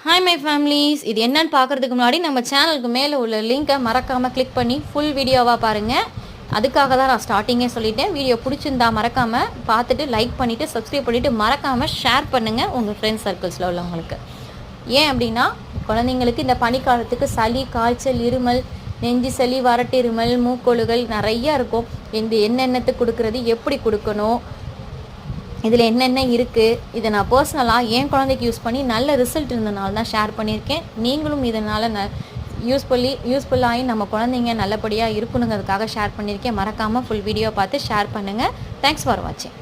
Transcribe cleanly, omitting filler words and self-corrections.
Hi my families, இது என்னன்னு பார்க்குறதுக்கு முன்னாடி நம்ம சேனலுக்கு மேலே உள்ள லிங்கை மறக்காமல் கிளிக் பண்ணி ஃபுல் வீடியோவாக பாருங்கள். அதுக்காக தான் நான் ஸ்டார்டிங்கே சொல்லிட்டேன். வீடியோ பிடிச்சிருந்தா மறக்காமல் பார்த்துட்டு லைக் பண்ணிவிட்டு சப்ஸ்கிரைப் பண்ணிவிட்டு மறக்காமல் ஷேர் பண்ணுங்கள் உங்கள் ஃப்ரெண்ட்ஸ் சர்க்கிள்ஸில் உள்ளவங்களுக்கு. ஏன் அப்படின்னா, குழந்தைங்களுக்கு இந்த பனிக்காலத்துக்கு சளி, காய்ச்சல், இருமல், நெஞ்சு சளி, வறட்டு இருமல், மூக்கொழுகள் நிறையா இருக்கும். என்னென்னத்துக்கு கொடுக்குறது, எப்படி கொடுக்கணும், இதில் என்னென்ன இருக்குது, இதை நான் பர்சனலாக என் குழந்தைக்கு யூஸ் பண்ணி நல்ல ரிசல்ட் இருந்தனால தான் ஷேர் பண்ணியிருக்கேன். நீங்களும் இதனால் யூஸ்ஃபுல்லாகி நம்ம குழந்தைங்க நல்லபடியாக இருக்கணுங்கிறதுக்காக ஷேர் பண்ணியிருக்கேன். மறக்காமல் ஃபுல் வீடியோ பார்த்து ஷேர் பண்ணுங்கள். தேங்க்ஸ் ஃபார் வாட்சிங்.